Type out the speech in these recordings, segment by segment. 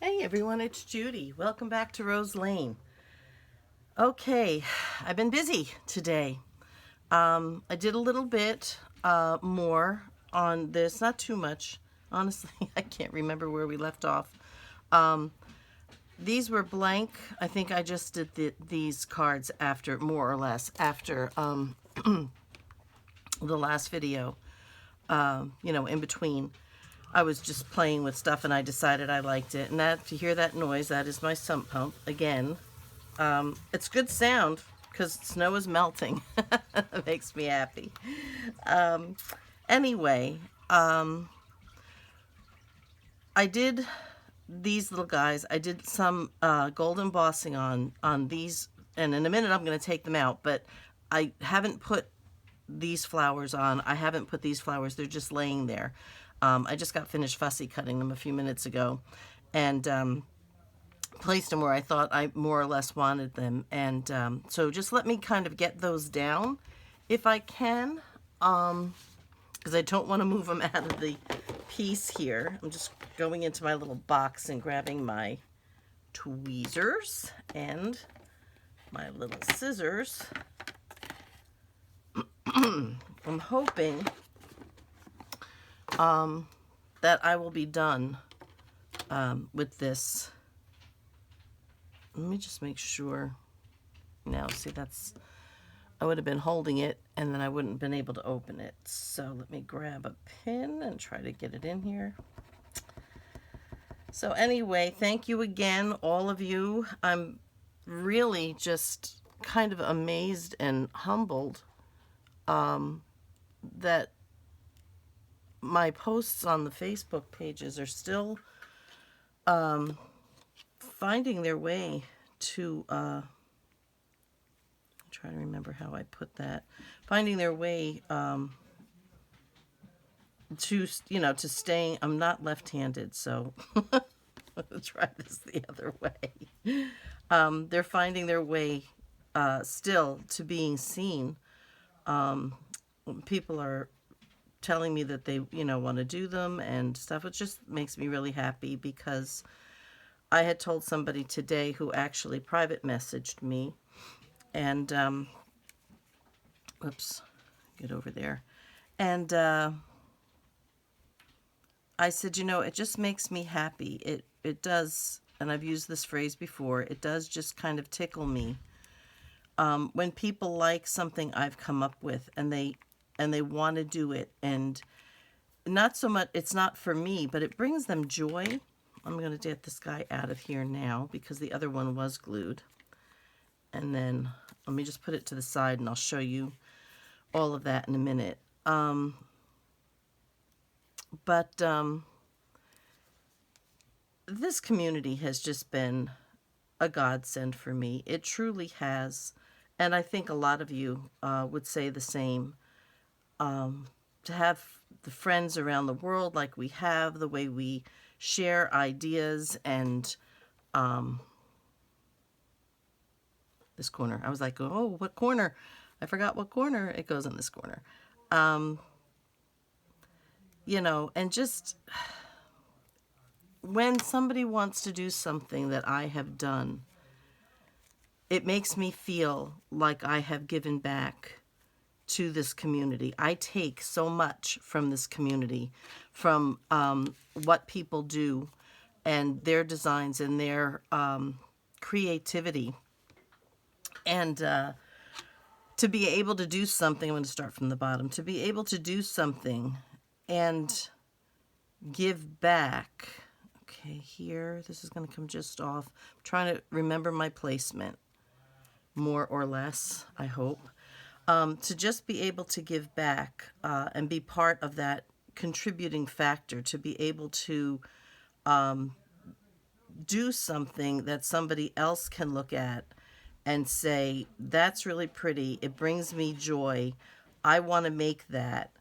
Hey everyone, it's Judy. Welcome back to Rose Lane. Okay, I've been busy today. I did a little bit more on this, not too much. Honestly, I can't remember where we left off. Um, these were blank. I think I just did these cards after, more or less, after the last video, in between. I was just playing with stuff and I decided I liked it. And that, if you hear that noise, that is my sump pump again. It's good sound because snow is melting. It makes me happy. Um, anyway, I did these little guys. I did some gold embossing on these, and in a minute I'm going to take them out. But I haven't put these flowers on. I haven't put these flowers. They're just laying there. I just got finished fussy cutting them a few minutes ago, and placed them where I thought I more or less wanted them. And so just let me kind of get those down if I can, because I don't want to move them out of the piece here. I'm just going into my little box and grabbing my tweezers and my little scissors. I'm hoping that I will be done with this. Let me just make sure. Now, see, that's, I would have been holding it and then I wouldn't have been able to open it. So let me grab a pin and try to get it in here. So anyway, thank you again, all of you. I'm really just kind of amazed and humbled that my posts on the Facebook pages are still finding their way to trying to remember how I put that, finding their way to to staying. I'm not left-handed, so I'll try this the other way. They're finding their way still to being seen. People are telling me that they want to do them and stuff. It just makes me really happy, because I had told somebody today who actually private messaged me, and oops, get over there, and I said, it just makes me happy. It does, and I've used this phrase before, it does just kind of tickle me when people like something I've come up with, and they want to do it, and not so much, it's not for me, but it brings them joy. I'm going to get this guy out of here now because the other one was glued. And then let me just put it to the side and I'll show you all of that in a minute. This community has just been a godsend for me. It truly has. And I think a lot of you would say the same. To have the friends around the world like we have, the way we share ideas, and this corner. I was like, oh, what corner? I forgot what corner. It goes in this corner. And just when somebody wants to do something that I have done, it makes me feel like I have given back to this community. I take so much from this community, from what people do and their designs and their creativity. And to be able to do something, I'm going to start from the bottom, to be able to do something and give back. Okay, here, this is going to come just off. I'm trying to remember my placement, more or less, I hope. To just be able to give back and be part of that contributing factor, to be able to do something that somebody else can look at and say, that's really pretty, it brings me joy, I want to make that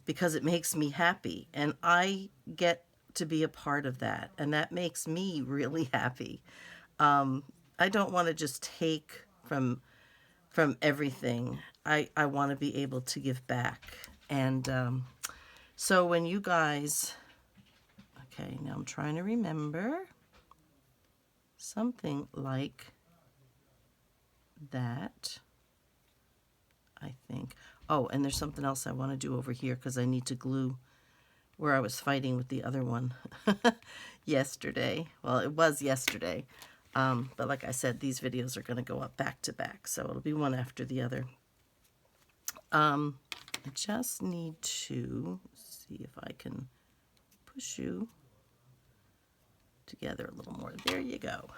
because it makes me happy, and I get to be a part of that, and that makes me really happy. I don't want to just take from everything. I want to be able to give back. And so when you guys, Okay, now I'm trying to remember something like that, I think. Oh, and there's something else I want to do over here because I need to glue where I was fighting with the other one yesterday. Well, it was yesterday. But like I said, these videos are going to go up back to back, so it'll be one after the other. I just need to see if I can push you together a little more. There you go.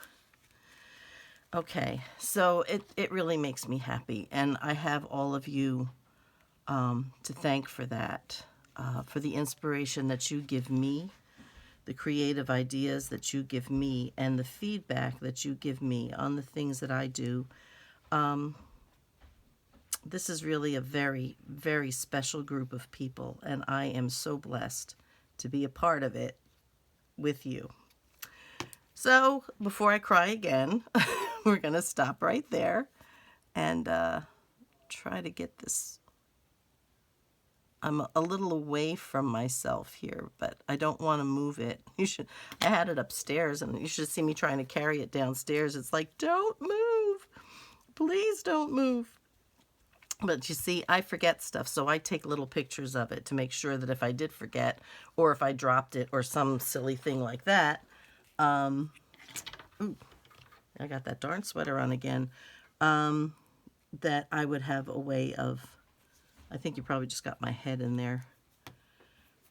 Okay, so it really makes me happy, and I have all of you to thank for that, for the inspiration that you give me, the creative ideas that you give me, and the feedback that you give me on the things that I do. This is really a very, very special group of people, and I am so blessed to be a part of it with you. So, before I cry again, we're going to stop right there and try to get this. I'm a little away from myself here, but I don't want to move it. I had it upstairs, and you should see me trying to carry it downstairs. It's like, don't move. Please don't move. But you see, I forget stuff, so I take little pictures of it to make sure that if I did forget, or if I dropped it, or some silly thing like that. Ooh, I got that darn sweater on again. That I would have a way of, I think you probably just got my head in there,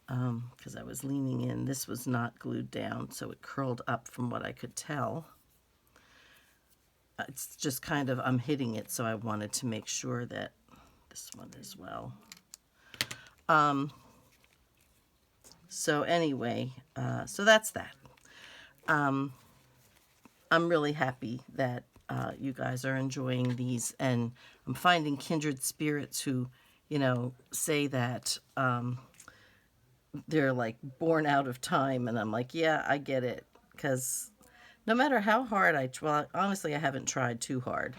because I was leaning in. This was not glued down, so it curled up from what I could tell. It's just kind of, I'm hitting it, so I wanted to make sure that this one as well. So anyway, so that's that. I'm really happy that you guys are enjoying these, and I'm finding kindred spirits who, you know, say that they're like born out of time, and I'm like, yeah, I get it, because no matter how hard well, honestly, I haven't tried too hard.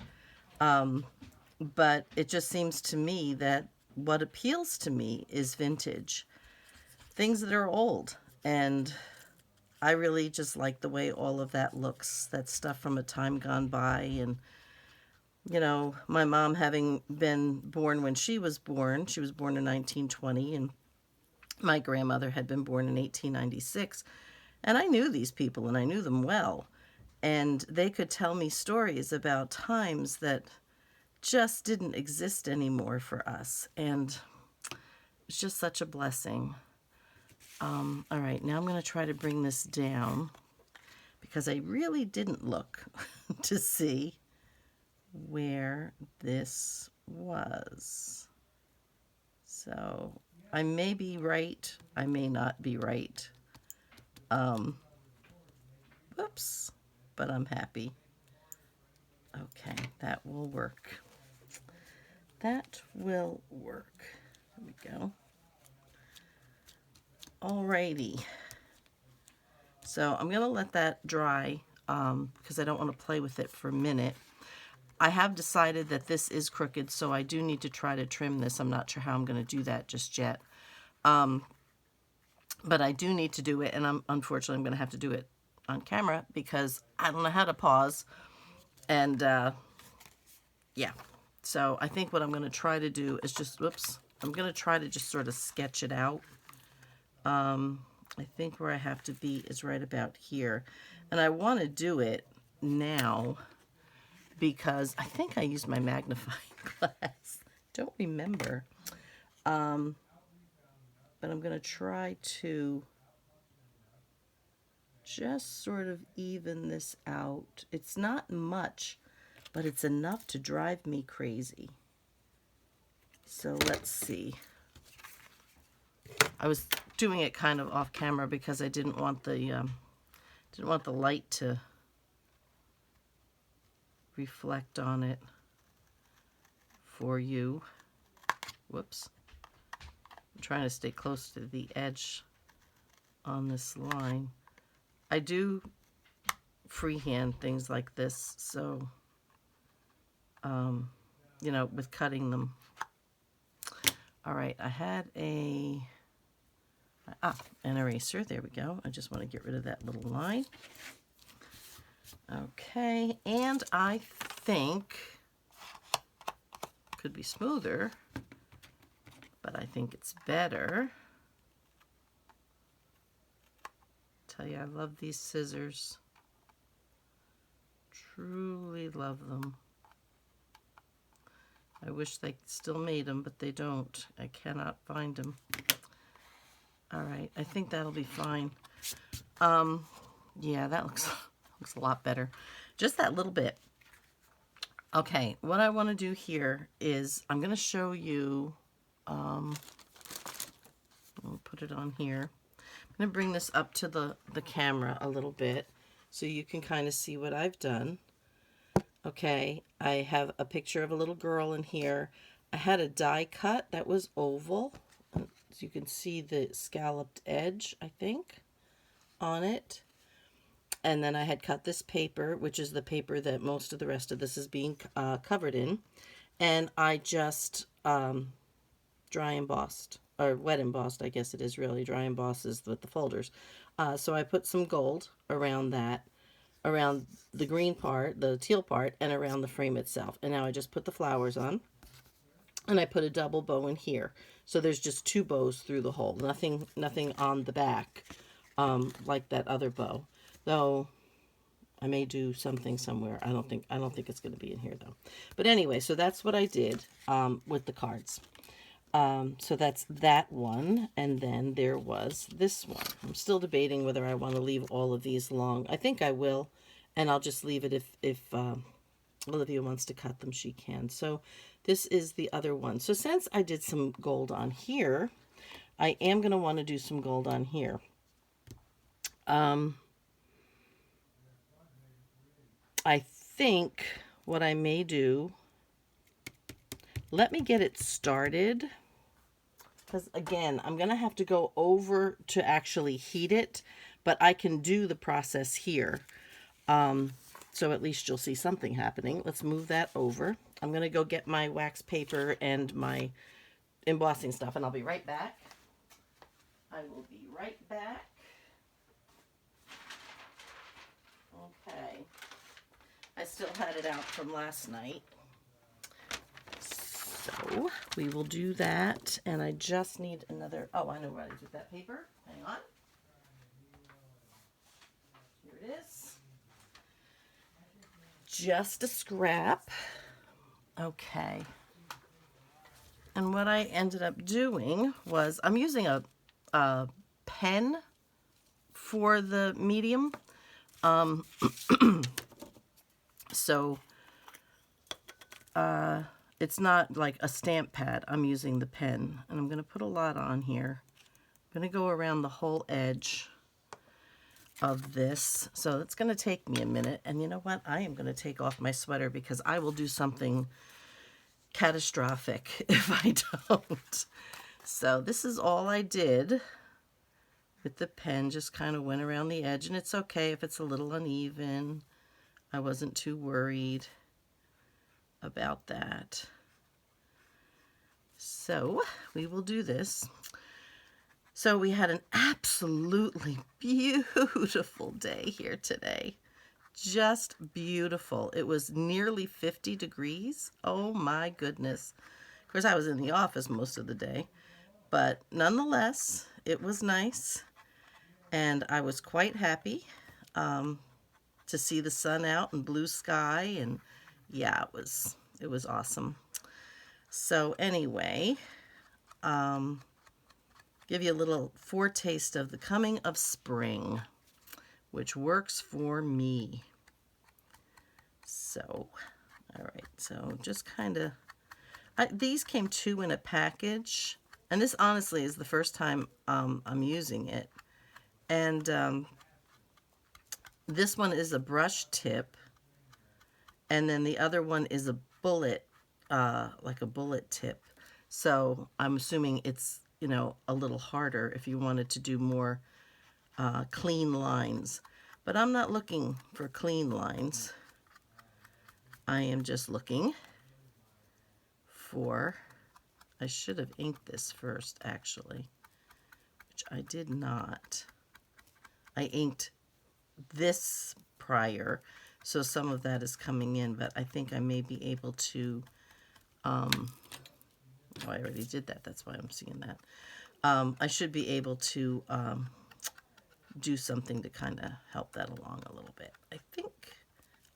But it just seems to me that what appeals to me is vintage. Things that are old. And I really just like the way all of that looks. That stuff from a time gone by. And, you know, my mom having been born when she was born in 1920. And my grandmother had been born in 1896. And I knew these people, and I knew them well. And they could tell me stories about times that just didn't exist anymore for us, and it's just such a blessing. All right, now I'm going to try to bring this down, because I really didn't look to see where this was. So I may be right, I may not be right. Whoops, but I'm happy. Okay, that will work. That will work. There we go. Alrighty. So I'm going to let that dry because I don't want to play with it for a minute. I have decided that this is crooked, so I do need to try to trim this. I'm not sure how I'm going to do that just yet. But I do need to do it, and unfortunately I'm going to have to do it on camera because I don't know how to pause. And yeah. So I think what I'm going to try to do is just, I'm going to try to just sort of sketch it out. I think where I have to be is right about here. And I want to do it now because I think I used my magnifying glass. Don't remember. But I'm going to try to just sort of even this out. It's not much, but it's enough to drive me crazy. So let's see. I was doing it kind of off camera because I didn't want the light to reflect on it for you. Whoops. I'm trying to stay close to the edge on this line. I do freehand things like this, so you know, with cutting them. All right, I had a An eraser. There we go. I just want to get rid of that little line. Okay, and I think could be smoother, but I think it's better. Tell you, I love these scissors. Truly love them. I wish they still made them, but they don't. I cannot find them. All right, I think that'll be fine. Yeah, that looks a lot better. Just that little bit. Okay, what I want to do here is I'm going to show you, I'll put it on here. I'm going to bring this up to the camera a little bit so you can kind of see what I've done. Okay, I have a picture of a little girl in here. I had a die cut that was oval. So you can see the scalloped edge, I think, on it. And then I had cut this paper, which is the paper that most of the rest of this is being covered in. And I just dry embossed, or wet embossed, I guess it is really. Dry embossed is with the folders. So I put some gold around that, around the green part, the teal part, and around the frame itself. And now I just put the flowers on. And I put a double bow in here. So there's just 2 bows through the hole. Nothing on the back like that other bow. Though I may do something somewhere. I don't think it's going to be in here though. But anyway, so that's what I did with the cards. So that's that one, and then there was this one. I'm still debating whether I want to leave all of these long. I think I will, and I'll just leave it if Olivia wants to cut them, she can. So this is the other one. So since I did some gold on here, I am going to want to do some gold on here. I think what I may do, let me get it started, because again, I'm going to have to go over to actually heat it, but I can do the process here. So at least you'll see something happening. Let's move that over. I'm going to go get my wax paper and my embossing stuff, and I'll be right back. I will be right back. Okay. I still had it out from last night. So we will do that, and I just need another, oh, I know what I did with that paper. Hang on. Here it is. Just a scrap. Okay. And what I ended up doing was, I'm using a pen for the medium. So it's not like a stamp pad. I'm using the pen, and I'm going to put a lot on here. I'm going to go around the whole edge of this. So it's going to take me a minute. And you know what? I am going to take off my sweater because I will do something catastrophic if I don't. So this is all I did with the pen. Just kind of went around the edge, and it's okay if it's a little uneven. I wasn't too worried about that. So we will do this. So we had an absolutely beautiful day here today. Just beautiful. It was nearly 50 degrees. Oh my goodness. Of course, I was in the office most of the day, but nonetheless, it was nice. And I was quite happy to see the sun out and blue sky, and yeah, it was awesome. So anyway, give you a little foretaste of the coming of spring, which works for me. So, all right, so just kind of, these came 2 in a package, and this honestly is the first time I'm using it. And this one is a brush tip, and then the other one is a bullet, like a bullet tip. So I'm assuming it's, you know, a little harder if you wanted to do more clean lines. But I'm not looking for clean lines. I am just looking for, I should have inked this first actually, which I did not. I inked this prior, so some of that is coming in, but I think I may be able to, oh, I already did that, that's why I'm seeing that. I should be able to do something to kind of help that along a little bit. I think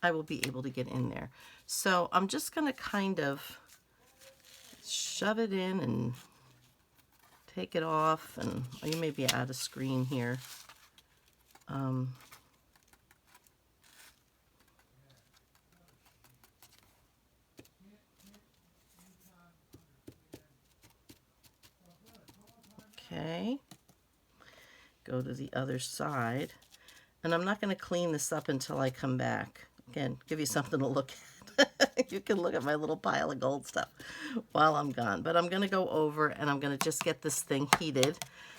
I will be able to get in there. So I'm just going to kind of shove it in and take it off, and you may be out of screen here. Okay, go to the other side, and I'm not going to clean this up until I come back. Again, give you something to look at. You can look at my little pile of gold stuff while I'm gone. But I'm going to go over and I'm going to just get this thing heated.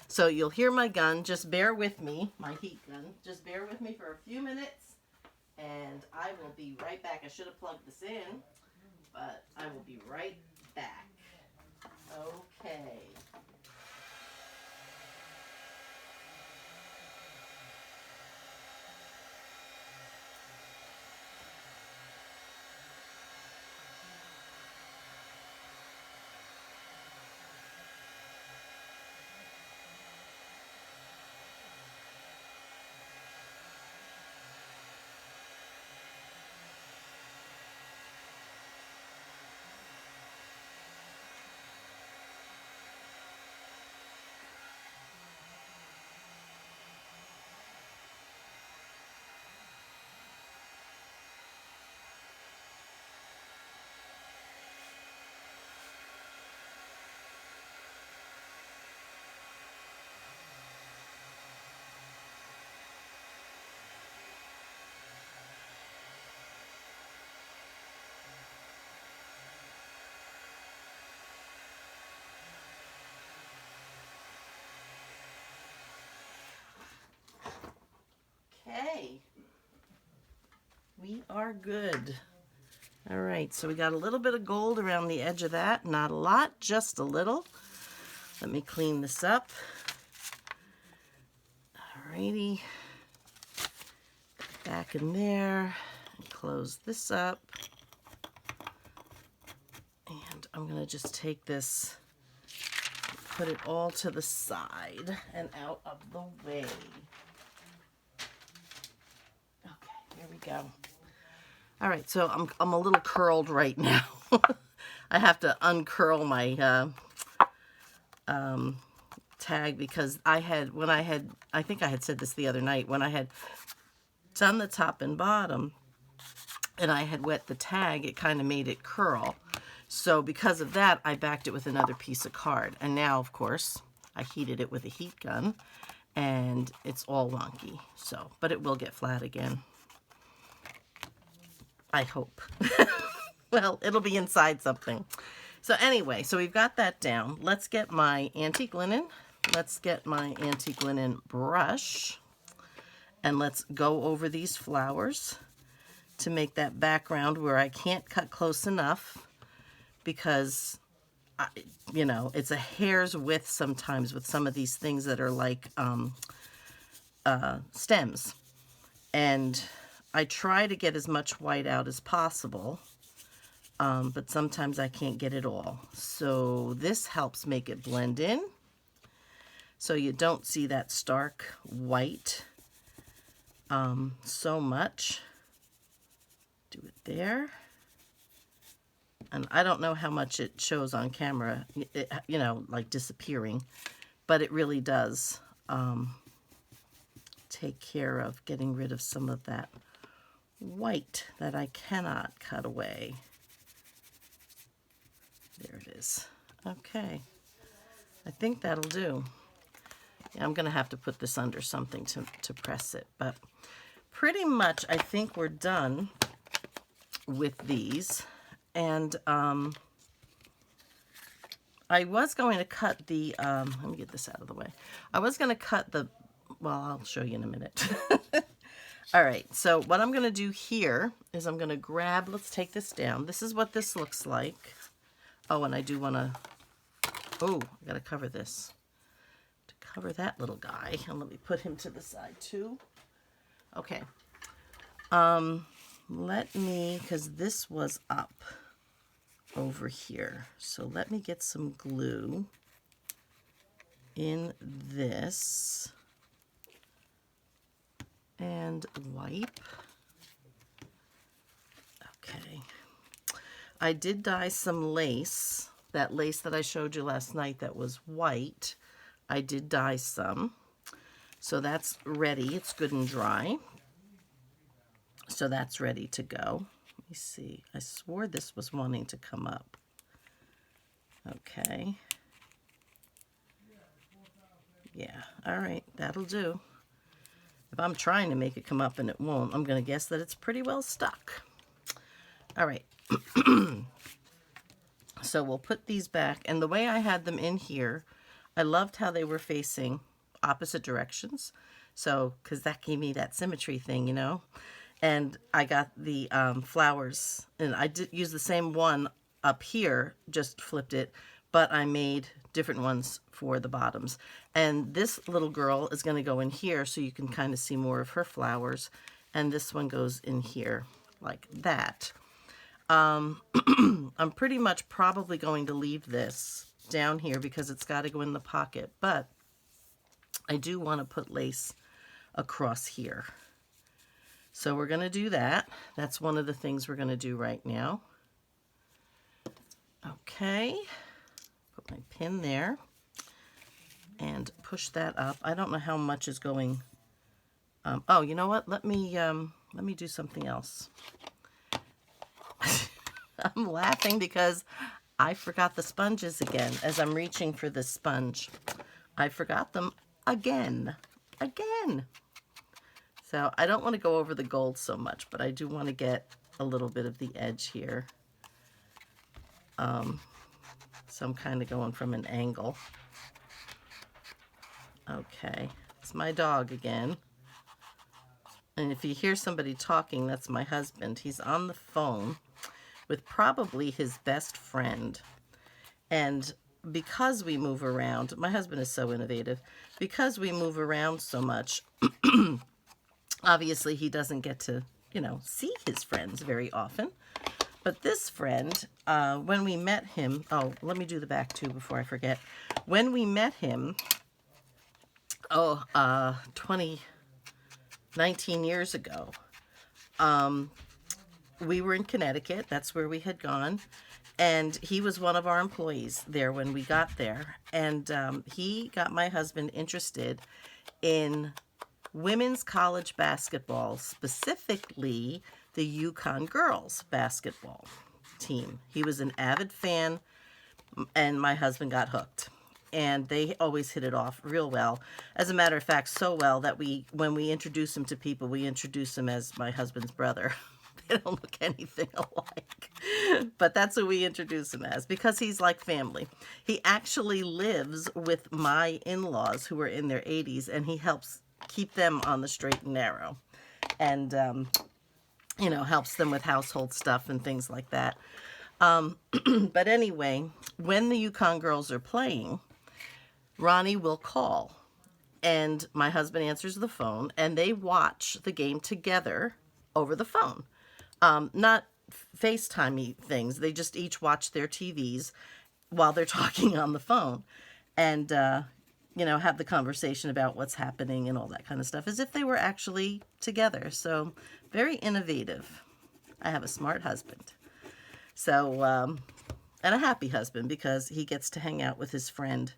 So you'll hear my gun. Just bear with me, my heat gun. Just bear with me for a few minutes and I will be right back. I should have plugged this in, but I will be right back. Okay. Okay, we are good. All right, so we got a little bit of gold around the edge of that. Not a lot, just a little. Let me clean this up. All righty. Back in there. Close this up. And I'm going to just take this, put it all to the side and out of the way. Here we go. All right, so I'm a little curled right now. I have to uncurl my tag because I think I had said this the other night, when I had done the top and bottom and I had wet the tag, it kind of made it curl. So because of that, I backed it with another piece of card. And now, of course, I heated it with a heat gun and it's all wonky. So, but it will get flat again. I hope. Well, it'll be inside something. So anyway, so we've got that down. Let's get my antique linen. Let's get my antique linen brush. And let's go over these flowers to make that background where I can't cut close enough because, you know, it's a hair's width sometimes with some of these things that are like stems. And I try to get as much white out as possible, but sometimes I can't get it all. So this helps make it blend in so you don't see that stark white so much. Do it there. And I don't know how much it shows on camera, you know, like disappearing, but it really does take care of getting rid of some of that white that I cannot cut away. There it is. Okay. I think that'll do. Yeah, I'm going to have to put this under something to press it, but pretty much I think we're done with these. And I was going to cut the, let me get this out of the way. I was going to cut the, well, I'll show you in a minute. All right, so what I'm going to do here is I'm going to grab, let's take this down. This is what this looks like. Oh, and I do want to, oh, I got to cover this. To cover that little guy. And let me put him to the side too. Okay. Let me, because this was up over here. So let me get some glue in this and wipe. Okay. I did dye some lace. That lace that I showed you last night that was white, I did dye some. So that's ready. It's good and dry. So that's ready to go. Let me see. I swore this was wanting to come up. Okay. Yeah. All right. That'll do. If I'm trying to make it come up and it won't, I'm going to guess that it's pretty well stuck. All right. So we'll put these back. And the way I had them in here, I loved how they were facing opposite directions. So, because that gave me that symmetry thing, you know. And I got the flowers, and I did use the same one up here, just flipped it, but I made different ones for the bottoms. And this little girl is going to go in here so you can kind of see more of her flowers. And this one goes in here like that. I'm pretty much probably going to leave this down here because it's got to go in the pocket, but I do want to put lace across here. So we're going to do that. That's one of the things we're going to do right now. Okay. Put my pin there and push that up. I don't know how much is going. Oh, you know what? Let me do something else. I'm laughing because I forgot the sponges again as I'm reaching for this sponge. I forgot them again. So I don't want to go over the gold so much, but I do want to get a little bit of the edge here. So I'm kind of going from an angle. Okay, it's my dog again. And if you hear somebody talking, that's my husband. He's on the phone with probably his best friend. And because we move around, my husband is so innovative, because we move around so much, obviously he doesn't get to, you know, see his friends very often. But this friend, when we met him, oh, let me do the back too before I forget. When we met him, 19 years ago, we were in Connecticut. That's where we had gone. And he was one of our employees there when we got there. And he got my husband interested in women's college basketball, specifically the Yukon girls basketball team. He was an avid fan, and my husband got hooked. And they always hit it off real well. As a matter of fact, so well that when we introduce him to people, we introduce him as my husband's brother. They don't look anything alike. But that's who we introduce him as because he's like family. He actually lives with my in-laws who are in their 80s, and he helps keep them on the straight and narrow. And, you know, helps them with household stuff and things like that. But anyway, when the Yukon girls are playing, Ronnie will call, and my husband answers the phone, and they watch the game together over the phone. Not FaceTime things. They just each watch their TVs while they're talking on the phone and, you know, have the conversation about what's happening and all that kind of stuff as if they were actually together. So very innovative. I have a smart husband. So, and a happy husband because he gets to hang out with his friend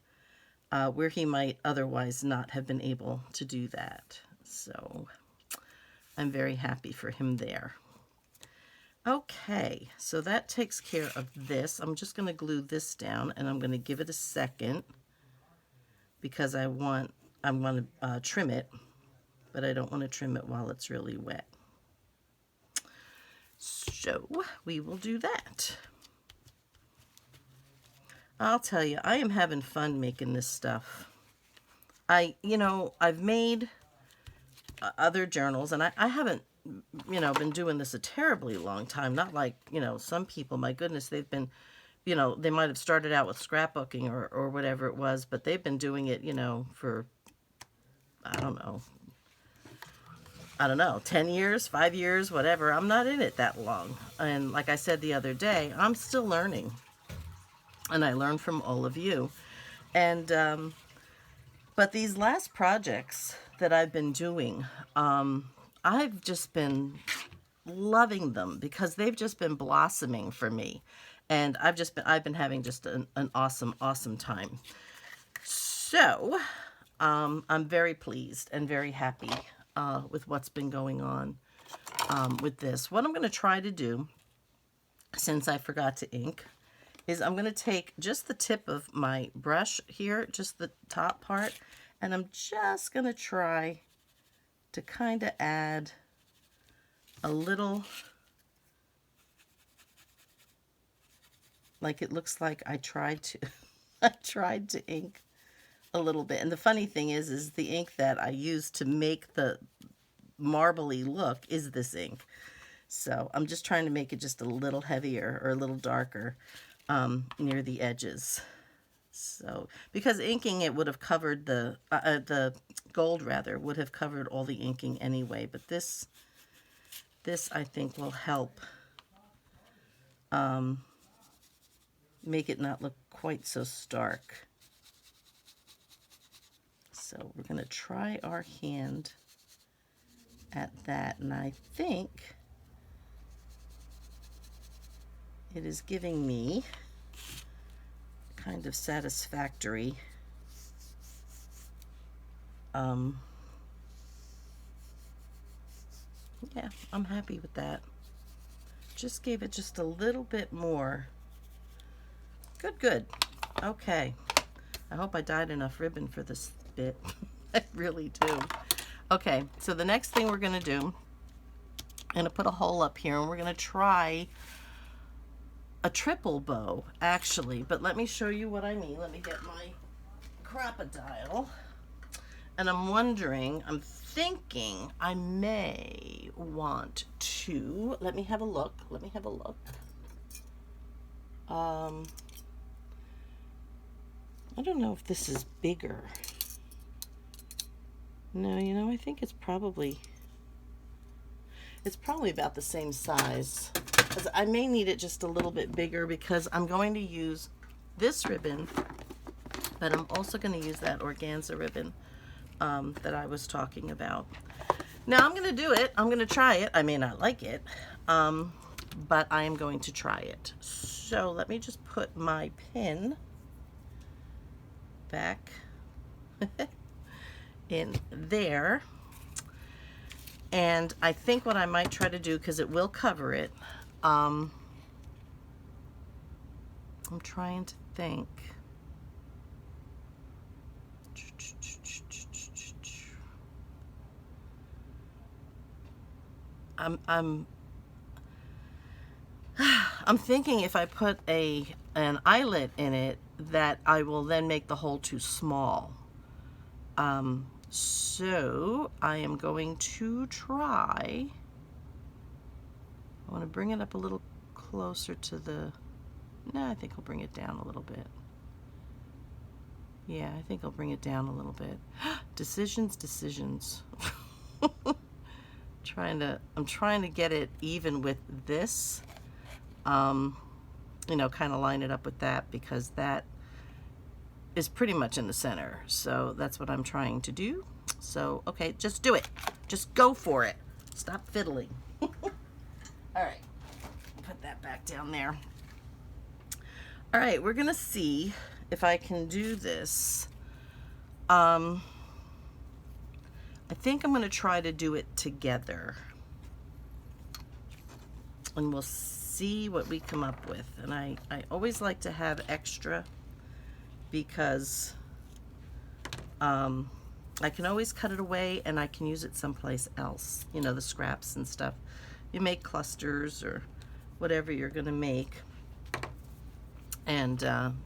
where he might otherwise not have been able to do that. So I'm very happy for him there. Okay, so that takes care of this. I'm just going to glue this down, and I'm going to give it a second because I want to trim it, but I don't want to trim it while it's really wet. So we will do that. I'll tell you, I am having fun making this stuff. I've made other journals, and I haven't, been doing this a terribly long time. Not like, some people, my goodness, they've been, you know, they might have started out with scrapbooking or whatever it was, but they've been doing it, you know, for, I don't know, 10 years, 5 years, whatever. I'm not in it that long. And like I said the other day, I'm still learning. And I learned from all of you. And, but these last projects that I've been doing, I've just been loving them because they've just been blossoming for me. And I've been having just an awesome time. So, I'm very pleased and very happy with what's been going on with this. What I'm going to try to do, since I forgot to ink, is I'm going to take just the tip of my brush here, just the top part, and I'm just going to try to kind of add a little, like it looks like I tried to ink a little bit. And the funny thing is the ink that I use to make the marbly look is this ink. So I'm just trying to make it just a little heavier or a little darker near the edges. So because inking it would have covered the gold rather would have covered all the inking anyway, but this I think will help make it not look quite so stark. So we're going to try our hand at that, and I think it is giving me kind of satisfactory yeah, I'm happy with that. Just gave it just a little bit more. Good. Okay. I hope I dyed enough ribbon for this bit. I really do. Okay, so the next thing we're going to do, I'm going to put a hole up here, and we're going to try a triple bow, actually. But let me show you what I mean. Let me get my crocodile. And I'm thinking I may want to, let me have a look. I don't know if this is bigger. No, you know, I think it's probably about the same size. I may need it just a little bit bigger because I'm going to use this ribbon, but I'm also going to use that organza ribbon that I was talking about. Now I'm going to do it. I'm going to try it. I may not like it, but I am going to try it. So let me just put my pin back in there. And I think what I might try to do, because it will cover it, I'm trying to think. I'm thinking if I put an eyelet in it, that I will then make the hole too small. So I am going to try. I want to bring it up a little closer to the. No, I think I'll bring it down a little bit. Yeah, I think I'll bring it down a little bit. Decisions. I'm trying to get it even with this. You know, kind of line it up with that, because that is pretty much in the center. So that's what I'm trying to do. So, okay, just do it. Just go for it. Stop fiddling. All right, put that back down there. All right, we're gonna see if I can do this. I think I'm gonna try to do it together, and we'll see what we come up with. And I always like to have extra, because I can always cut it away and I can use it someplace else. You know, the scraps and stuff. You make clusters or whatever you're gonna make, and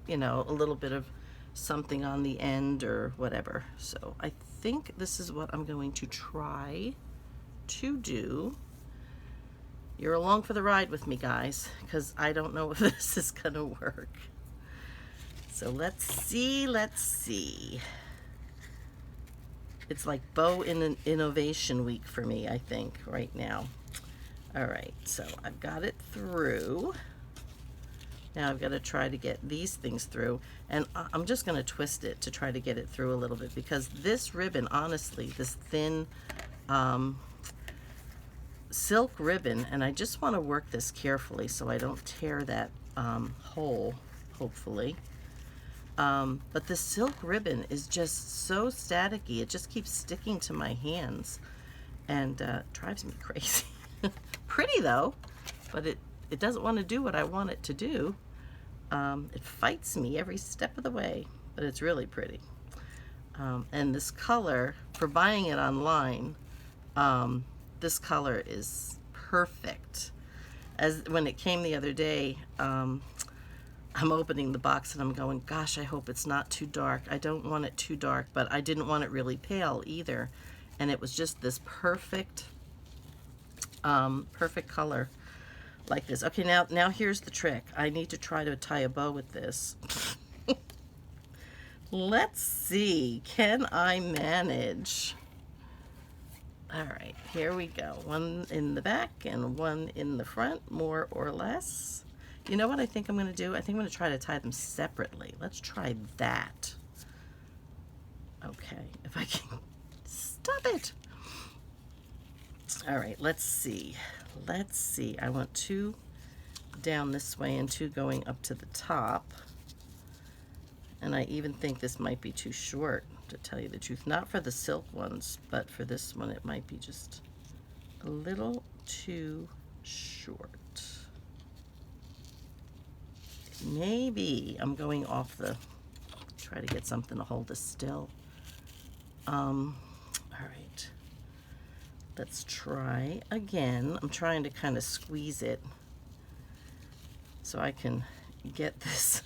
you know, a little bit of something on the end or whatever. So I think this is what I'm going to try to do. You're along for the ride with me, guys, because I don't know if this is going to work. So let's see, let's see. It's like bow innovation week for me, I think, right now. All right, so I've got it through. Now I've got to try to get these things through, and I'm just going to twist it to try to get it through a little bit, because this ribbon, honestly, this thin silk ribbon, and I just want to work this carefully so I don't tear that hole, hopefully. But the silk ribbon is just so staticky. It just keeps sticking to my hands and drives me crazy. Pretty though, but it doesn't want to do what I want it to do. It fights me every step of the way, but it's really pretty. And this color, for buying it online, this color is perfect. As when it came the other day, I'm opening the box and I'm going, gosh, I hope it's not too dark. I don't want it too dark, but I didn't want it really pale either. And it was just this perfect, perfect color like this. Okay, now here's the trick. I need to try to tie a bow with this. Let's see, can I manage? All right, here we go. One in the back and one in the front, more or less. You know what I think I'm going to do? I think I'm going to try to tie them separately. Let's try that. Okay, if I can. Stop it. All right, let's see. Let's see. I want 2 down this way and 2 going up to the top. And I even think this might be too short, to tell you the truth. Not for the silk ones, but for this one it might be just a little too short. Maybe I'm going off the, try to get something to hold us still. All right, let's try again. I'm trying to kind of squeeze it so I can get this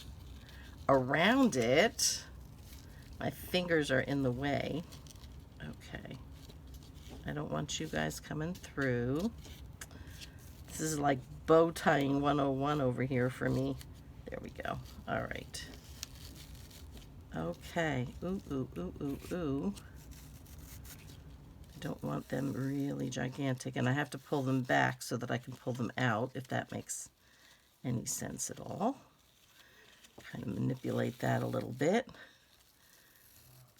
around it. My fingers are in the way. Okay, I don't want you guys coming through. This is like bow tying 101 over here for me. There we go. All right. Okay. Ooh, ooh, ooh, ooh, ooh. I don't want them really gigantic, and I have to pull them back so that I can pull them out, if that makes any sense at all. Kind of manipulate that a little bit.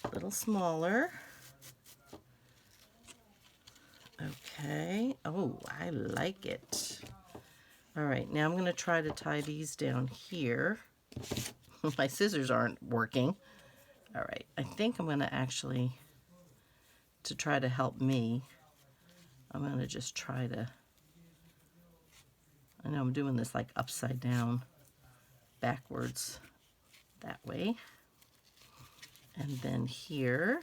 A little smaller. Okay. Oh, I like it. All right, now I'm going to try to tie these down here. My scissors aren't working. All right, I think I'm going to actually, to try to help me, I'm going to just try to, I know I'm doing this like upside down, backwards, that way. And then here,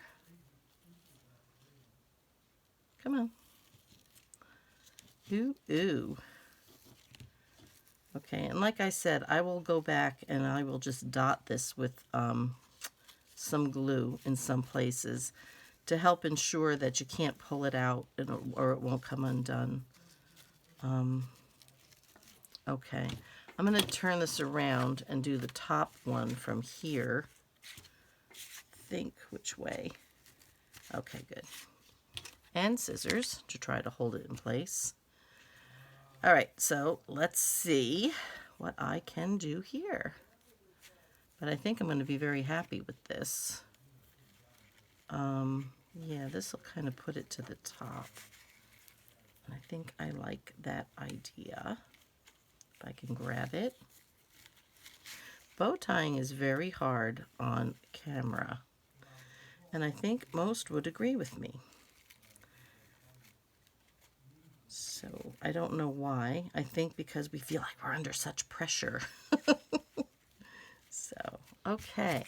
come on. Ooh, ooh. Okay, and like I said, I will go back and I will just dot this with some glue in some places to help ensure that you can't pull it out or it won't come undone. Okay, I'm going to turn this around and do the top one from here. Think which way. Okay, good. And scissors to try to hold it in place. All right, so let's see what I can do here. But I think I'm going to be very happy with this. Yeah, this will kind of put it to the top. And I think I like that idea. If I can grab it. Bow tying is very hard on camera. And I think most would agree with me. So I don't know why. I think because we feel like we're under such pressure. So, okay.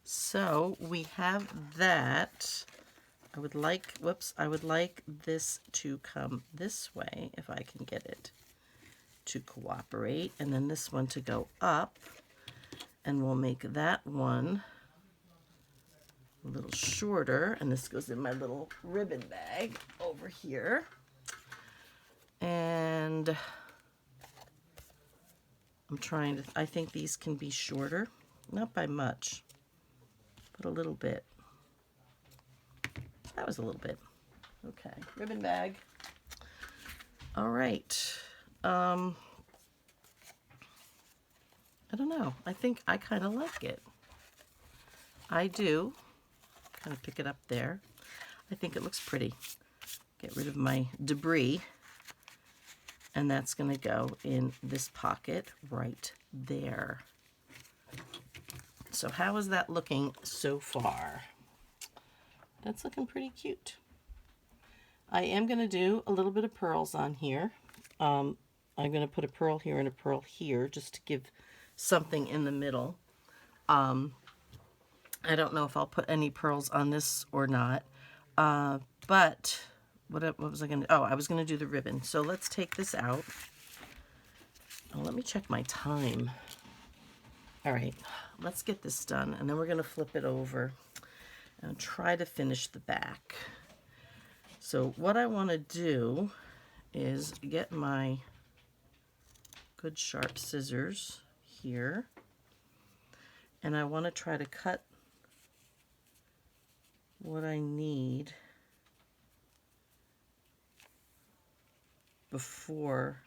So we have that. I would like, whoops, I would like this to come this way if I can get it to cooperate. And then this one to go up. And we'll make that one a little shorter. And this goes in my little ribbon bag over here. And I'm trying to, I think these can be shorter, not by much, but a little bit. That was a little bit. Okay, ribbon bag. All right. I don't know. I think I kind of like it. I do. Kind of pick it up there. I think it looks pretty. Get rid of my debris. And that's going to go in this pocket right there. So how is that looking so far? That's looking pretty cute. I am going to do a little bit of pearls on here. I'm going to put a pearl here and a pearl here just to give something in the middle. I don't know if I'll put any pearls on this or not. But what was I going to do? Oh, I was going to do the ribbon. So let's take this out. Oh, let me check my time. All right, let's get this done, and then we're going to flip it over and try to finish the back. So what I want to do is get my good sharp scissors here, and I want to try to cut what I need before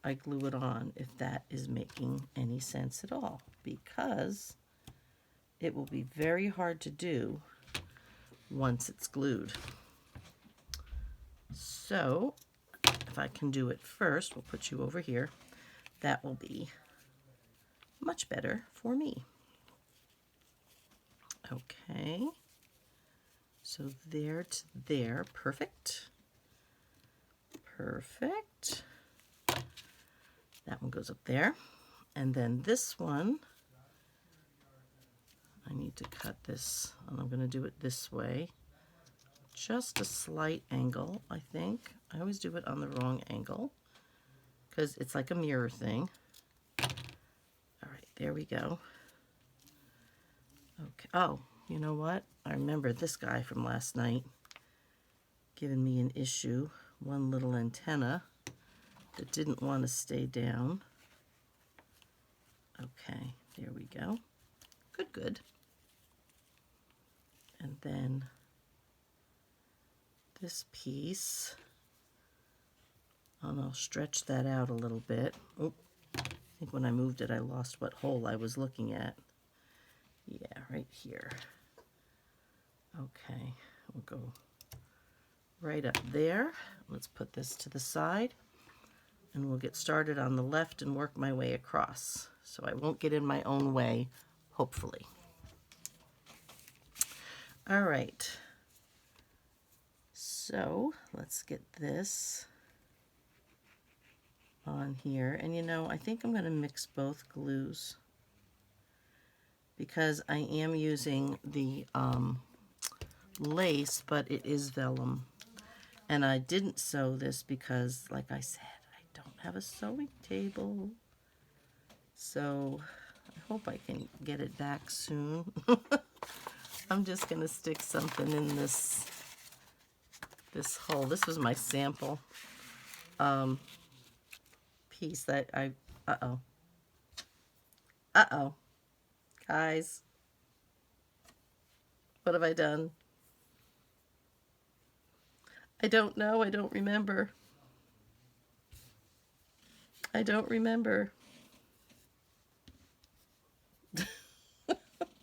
I glue it on, if that is making any sense at all, because it will be very hard to do once it's glued. So if I can do it first, we'll put you over here. That will be much better for me. Okay, so there to there, perfect. Perfect. That one goes up there. And then this one, I need to cut this, and I'm going to do it this way. Just a slight angle, I think. I always do it on the wrong angle because it's like a mirror thing. All right, there we go. Okay. Oh, you know what? I remember this guy from last night giving me an issue. One little antenna that didn't want to stay down. Okay, there we go. Good, good. And then this piece, and I'll stretch that out a little bit. Oh, I think when I moved it, I lost what hole I was looking at. Yeah, right here. Okay, we'll go right up there. Let's put this to the side, and we'll get started on the left and work my way across. So I won't get in my own way, hopefully. All right. So let's get this on here. And you know, I think I'm going to mix both glues because I am using the lace, but it is vellum. And I didn't sew this because, like I said, I don't have a sewing table. So I hope I can get it back soon. I'm just going to stick something in this hole. This was my sample piece that I, uh-oh, guys, what have I done? I don't know. I don't remember. I don't remember.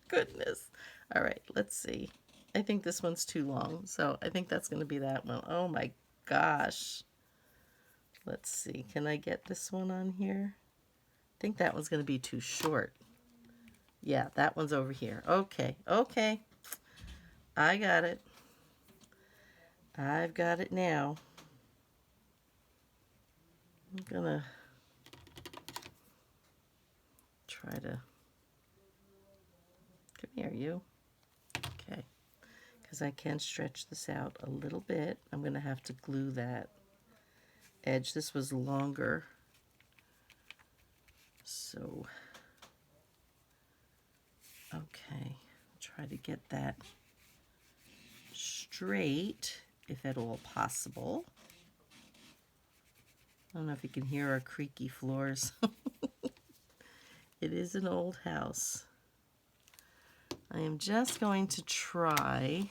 Goodness. All right, let's see. I think this one's too long, so I think that's going to be that one. Oh my gosh. Let's see. Can I get this one on here? I think that one's going to be too short. Yeah, that one's over here. Okay, okay. I got it. I've got it now. I'm gonna try to, come here, you. Okay, because I can stretch this out a little bit. I'm gonna have to glue that edge. This was longer, so okay, try to get that straight if at all possible. I don't know if you can hear our creaky floors. It is an old house. I am just going to try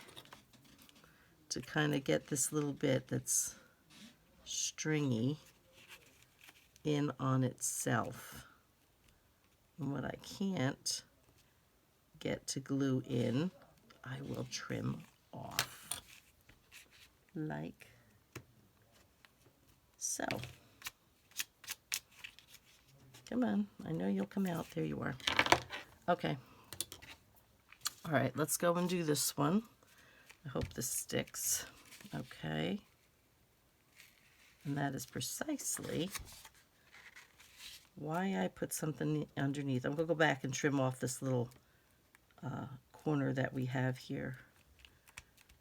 to kind of get this little bit that's stringy in on itself. And what I can't get to glue in, I will trim off like so. Come on, I know you'll come out. There you are. Okay. All right, let's go and do this one. I hope this sticks. Okay. And that is precisely why I put something underneath. I'm going to go back and trim off this little corner that we have here,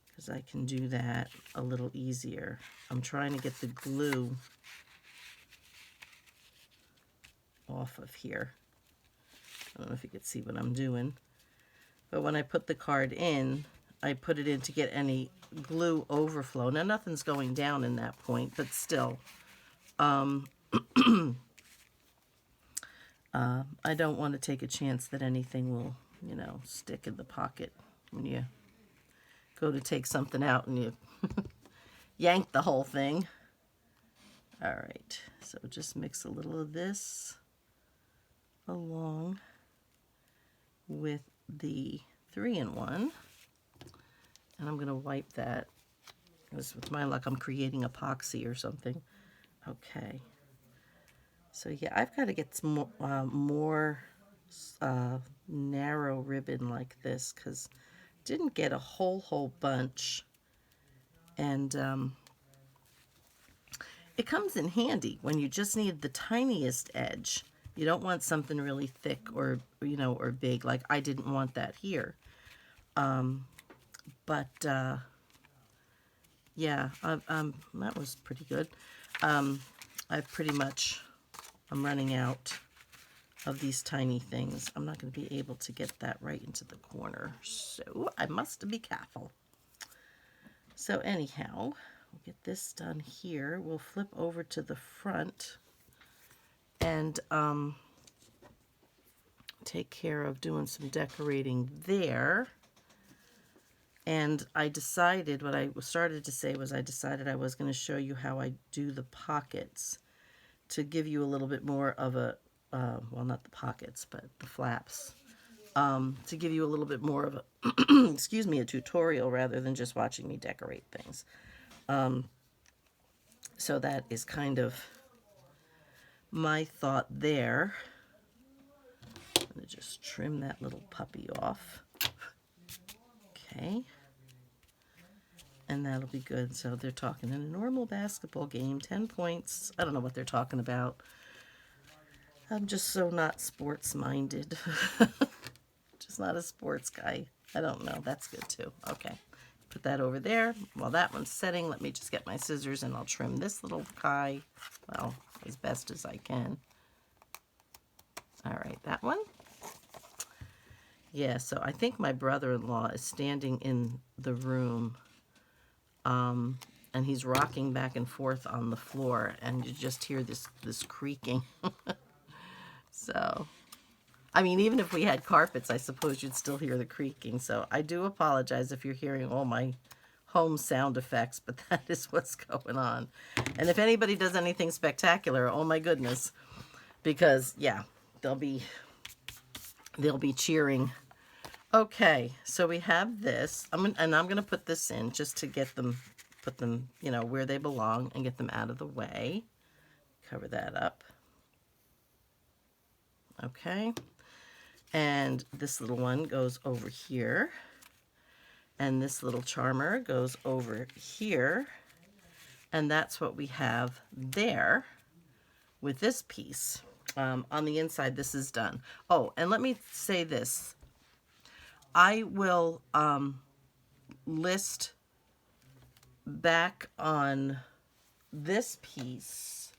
because I can do that a little easier. I'm trying to get the glue off of here. I don't know if you can see what I'm doing, but when I put the card in, I put it in to get any glue overflow. Now nothing's going down in that point, but still, I don't want to take a chance that anything will, you know, stick in the pocket when you go to take something out and you yank the whole thing. All right, so just mix a little of this along with the 3-in-1, and I'm going to wipe that, because with my luck I'm creating epoxy or something. Okay, so yeah, I've got to get some more narrow ribbon like this, because I didn't get a whole bunch, and it comes in handy when you just need the tiniest edge. You don't want something really thick or, you know, or big. Like I didn't want that here. Yeah, that was pretty good. I'm running out of these tiny things. I'm not going to be able to get that right into the corner, so I must be careful. So anyhow, we'll get this done here. We'll flip over to the front and take care of doing some decorating there. And I decided, what I started to say was I decided I was going to show you how I do the pockets to give you a little bit more of a, well, not the pockets, but the flaps, to give you a little bit more of a, excuse me, a tutorial rather than just watching me decorate things. So that is kind of my thought there. I'm going to just trim that little puppy off. Okay. And that'll be good. So they're talking in a normal basketball game, 10 points. I don't know what they're talking about. I'm just so not sports-minded. Just not a sports guy. I don't know. That's good too. Okay. Put that over there. While that one's setting, let me just get my scissors and I'll trim this little guy, well, as best as I can. All right, that one. Yeah, so I think my brother-in-law is standing in the room, and he's rocking back and forth on the floor, and you just hear this creaking. So, I mean, even if we had carpets, I suppose you'd still hear the creaking. So I do apologize if you're hearing all my home sound effects, but that is what's going on. And if anybody does anything spectacular, oh my goodness, because yeah, they'll be cheering. Okay, so we have this. I'm gonna put this in just to get them, put them, you know, where they belong and get them out of the way. Cover that up. Okay, and this little one goes over here, and this little charmer goes over here, and that's what we have there with this piece. On the inside, this is done. Oh, and let me say this. I will list back on this piece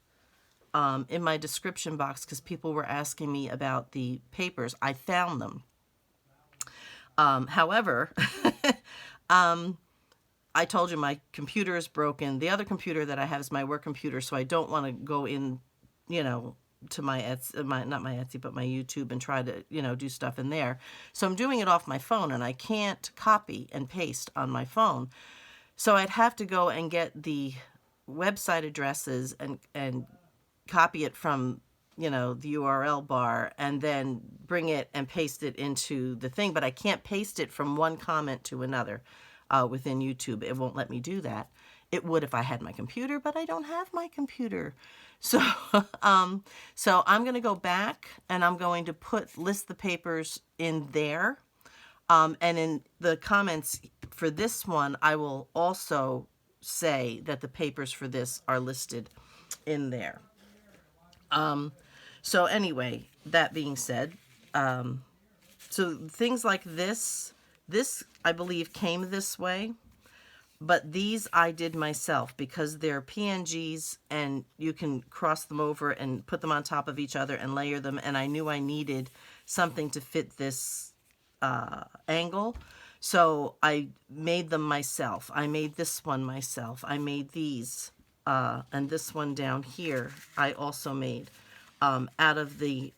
in my description box, because people were asking me about the papers. I found them. However, I told you my computer is broken. The other computer that I have is my work computer, so I don't want to go in, you know, to my Etsy, not my Etsy, but my YouTube and try to, you know, do stuff in there. So I'm doing it off my phone, and I can't copy and paste on my phone. So I'd have to go and get the website addresses and copy it from, you know, the URL bar, and then bring it and paste it into the thing. But I can't paste it from one comment to another within YouTube. It won't let me do that. It would if I had my computer, but I don't have my computer. So, so I'm going to go back, and I'm going to list the papers in there. And in the comments for this one, I will also say that the papers for this are listed in there. So anyway, that being said, so things like this I believe came this way, but these I did myself because they're PNGs and you can cross them over and put them on top of each other and layer them, and I knew I needed something to fit this angle, so I made them myself. I made this one myself. I made these, and this one down here I also made out of the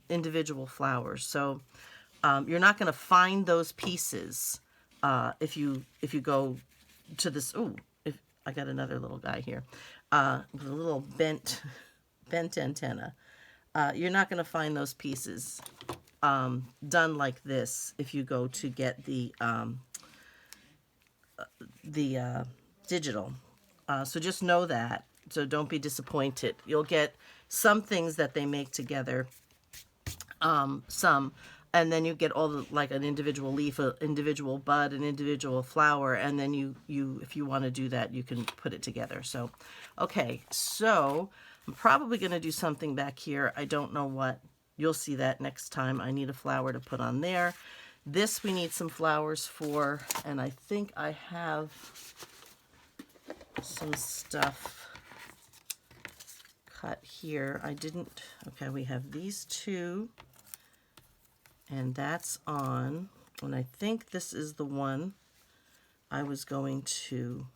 individual flowers. So you're not going to find those pieces if you go to this. Ooh, if I got another little guy here with a little bent antenna. You're not going to find those pieces done like this if you go to get the digital. So just know that. So don't be disappointed. You'll get some things that they make together, some, and then you get all the, like an individual leaf, an individual bud, an individual flower, and then you if you want to do that, you can put it together. So, okay, so I'm probably going to do something back here. I don't know what. You'll see that next time. I need a flower to put on there. This we need some flowers for, and I think I have some stuff cut here. I didn't. Okay, we have these two, and that's on, and I think this is the one I was going to,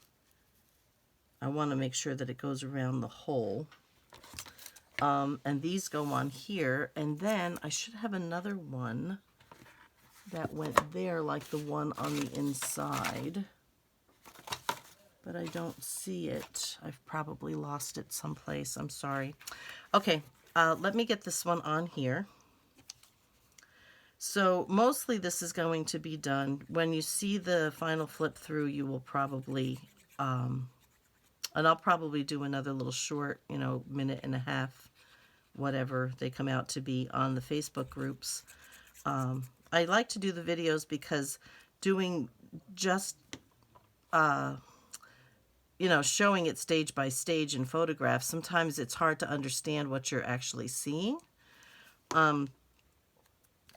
I want to make sure that it goes around the hole. And these go on here, and then I should have another one that went there like the one on the inside, but I don't see it. I've probably lost it someplace. I'm sorry. Okay, let me get this one on here. So mostly this is going to be done. When you see the final flip through, you will probably, and I'll probably do another little short, you know, minute and a half, whatever they come out to be on the Facebook groups. I like to do the videos because doing just, you know, showing it stage by stage in photographs, sometimes it's hard to understand what you're actually seeing.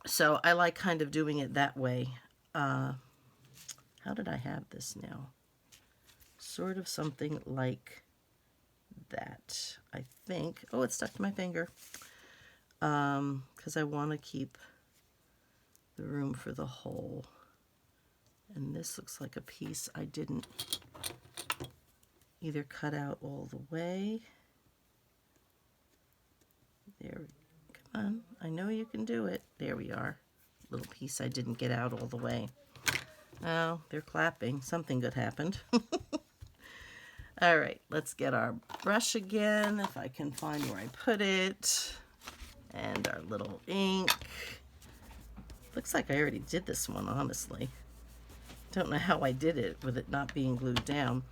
So I like kind of doing it that way. How did I have this now? Sort of something like that, I think. Oh, it stuck to my finger. Because I want to keep the room for the hole. And this looks like a piece I didn't either cut out all the way. There, come on. I know you can do it. There we are. Little piece I didn't get out all the way. Oh, they're clapping. Something good happened. All right, let's get our brush again, if I can find where I put it. And our little ink. Looks like I already did this one, honestly. Don't know how I did it with it not being glued down.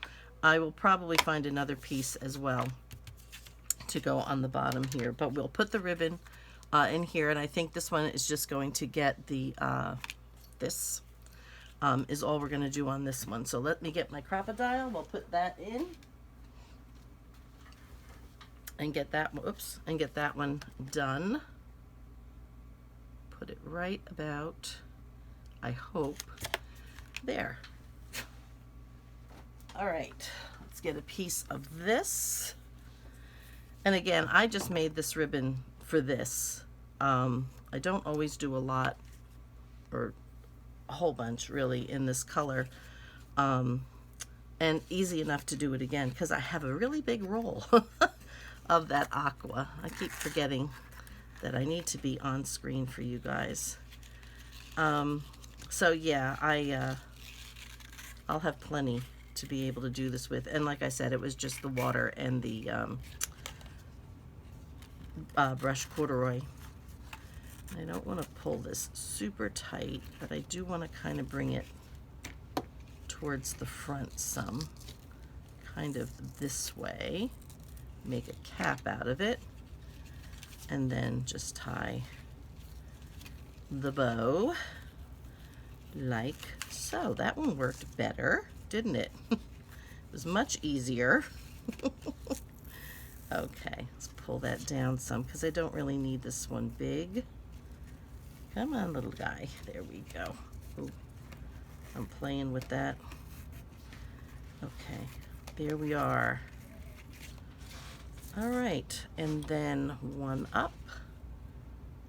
I will probably find another piece as well to go on the bottom here, but we'll put the ribbon in here, and I think this one is just going to get the, this is all we're going to do on this one. So let me get my crocodile. We'll put that in and get that, oops, and get that one done. Put it right about, I hope, there. All right, let's get a piece of this. And again, I just made this ribbon for this. I don't always do a lot, or a whole bunch really, in this color. and easy enough to do it again because I have a really big roll of that aqua. I keep forgetting that I need to be on screen for you guys. So yeah, I'll have plenty to be able to do this with. And like I said, it was just the water and the brushed corduroy. I don't want to pull this super tight, but I do want to kind of bring it towards the front some, kind of this way, make a cap out of it, and then just tie the bow like so. That one worked better, didn't it? It was much easier. Okay, let's pull that down some because I don't really need this one big. Come on, little guy. There we go. Ooh, I'm playing with that. Okay, there we are. All right, and then one up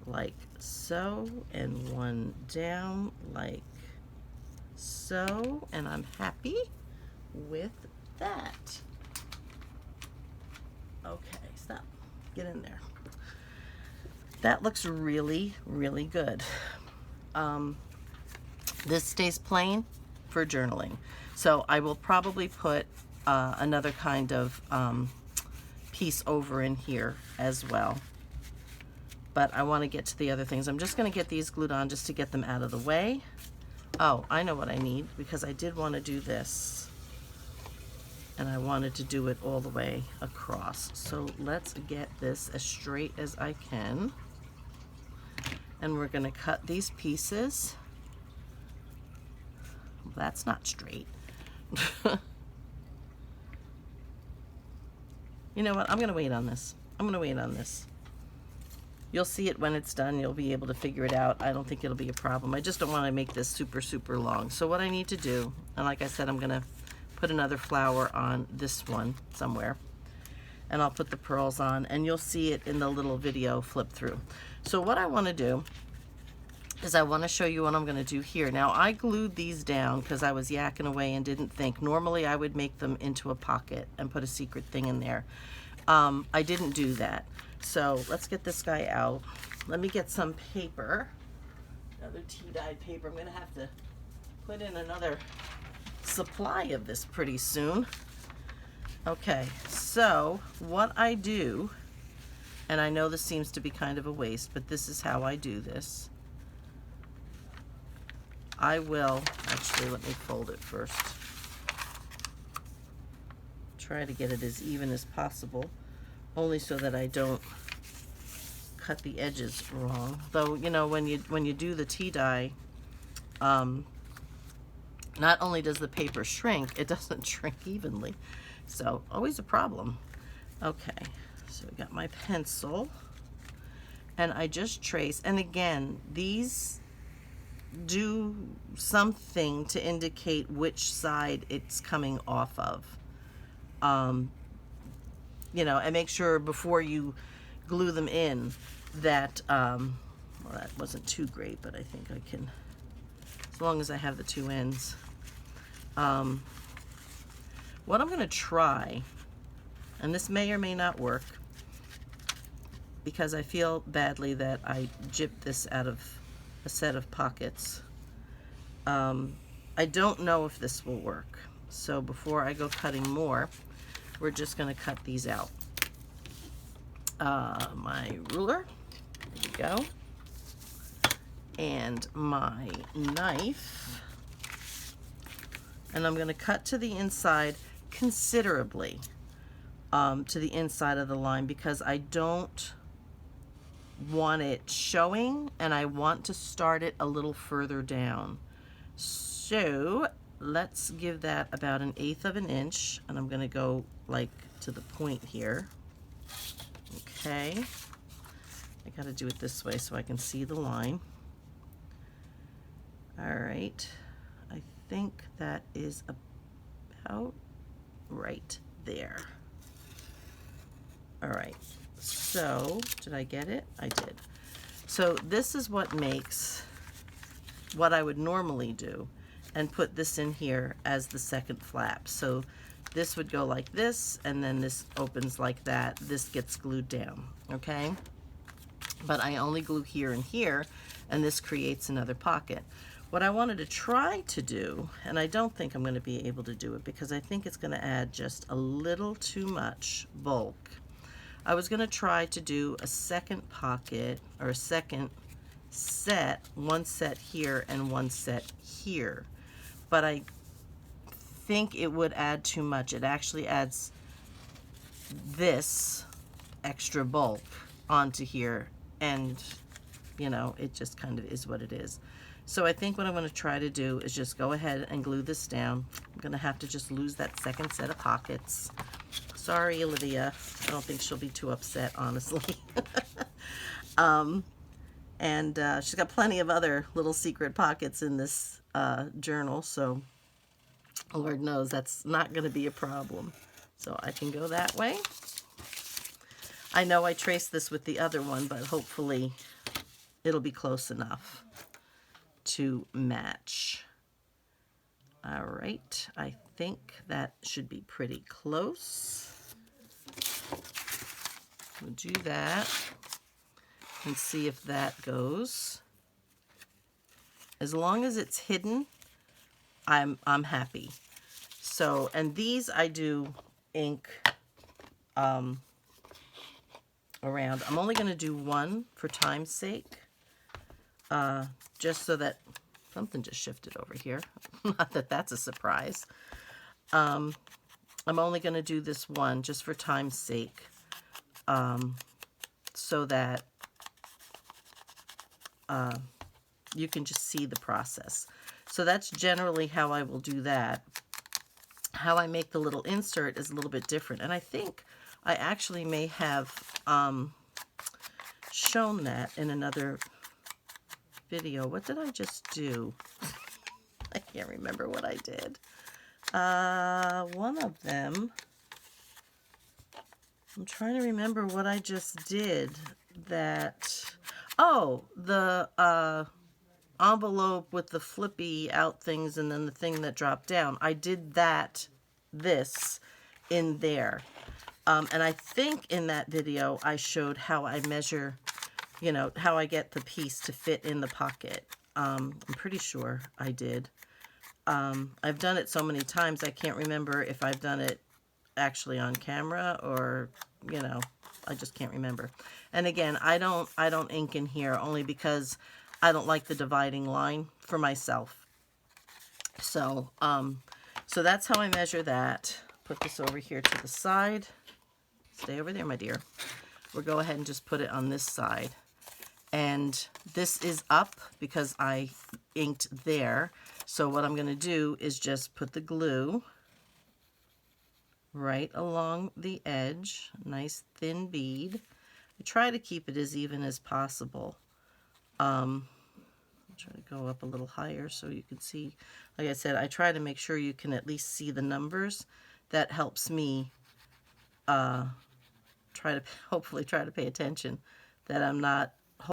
like so, and one down like so, and I'm happy with that. Okay, stop. Get in there. That looks really, really good. This stays plain for journaling. So I will probably put another kind of piece over in here as well. But I want to get to the other things. I'm just going to get these glued on just to get them out of the way. Oh, I know what I need, because I did want to do this. And I wanted to do it all the way across. So let's get this as straight as I can. And we're going to cut these pieces. That's not straight. You know what? I'm going to wait on this. I'm going to wait on this. You'll see it when it's done. You'll be able to figure it out. I don't think it'll be a problem. I just don't want to make this super, super long. So what I need to do, and like I said, I'm going to put another flower on this one somewhere. And I'll put the pearls on, and you'll see it in the little video flip through. So what I want to do is I want to show you what I'm going to do here. Now, I glued these down because I was yakking away and didn't think. Normally, I would make them into a pocket and put a secret thing in there. I didn't do that. So let's get this guy out. Let me get some paper, another tea-dyed paper. I'm going to have to put in another supply of this pretty soon. Okay, so what I do, and I know this seems to be kind of a waste, but this is how I do this. I will, actually, let me fold it first. Try to get it as even as possible, only so that I don't cut the edges wrong. Though, you know, when you do the tea dye, not only does the paper shrink, it doesn't shrink evenly. So, always a problem. Okay, so I got my pencil, and I just trace, and again, these do something to indicate which side it's coming off of. You know, and make sure before you glue them in that, well, that wasn't too great, but I think I can, as long as I have the two ends. What I'm going to try, and this may or may not work, because I feel badly that I gypped this out of a set of pockets. I don't know if this will work. So before I go cutting more, we're just going to cut these out. My ruler, there you go, and my knife, and I'm going to cut to the inside considerably, to the inside of the line, because I don't want it showing, and I want to start it a little further down. So let's give that about 1/8 of an inch, and I'm going to go like to the point here. Okay, I got to do it this way so I can see the line. All right, I think that is about right there. All right, so did I get it? I did. So this is what makes what I would normally do and put this in here as the second flap. So this would go like this, and then this opens like that. This gets glued down, okay? But I only glue here and here, and this creates another pocket. What I wanted to try to do, and I don't think I'm going to be able to do it because I think it's going to add just a little too much bulk. I was going to try to do a second pocket, or a second set, one set here and one set here. But I think it would add too much. It actually adds this extra bulk onto here, and you know, it just kind of is what it is. So I think what I'm going to try to do is just go ahead and glue this down. I'm going to have to just lose that second set of pockets. Sorry, Olivia. I don't think she'll be too upset, honestly. And she's got plenty of other little secret pockets in this journal, so Lord knows that's not going to be a problem. So I can go that way. I know I traced this with the other one, but hopefully it'll be close enough to match. All right, I think that should be pretty close. We'll do that and see if that goes. As long as it's hidden, I'm happy. So, and these I do ink around. I'm only going to do one for time's sake, just so that something just shifted over here. Not that that's a surprise. I'm only going to do this one just for time's sake, so that you can just see the process. So that's generally how I will do that. How I make the little insert is a little bit different, and I think I actually may have shown that in another video. What did I just do? I can't remember what I did. One of them, I'm trying to remember what I just did. That, oh, the envelope with the flippy out things and then the thing that dropped down. I did that, this, in there. And I think in that video I showed how I measure, you know, how I get the piece to fit in the pocket. I'm pretty sure I did. I've done it so many times I can't remember if I've done it actually on camera or, you know, I just can't remember. And again, I don't ink in here only because I don't like the dividing line for myself. So, so that's how I measure that. Put this over here to the side. Stay over there, my dear. We'll go ahead and just put it on this side. And this is up because I inked there. So what I'm going to do is just put the glue right along the edge. Nice thin bead. I try to keep it as even as possible. I'll try to go up a little higher so you can see. Like I said, I try to make sure you can at least see the numbers. That helps me hopefully try to pay attention, that I'm not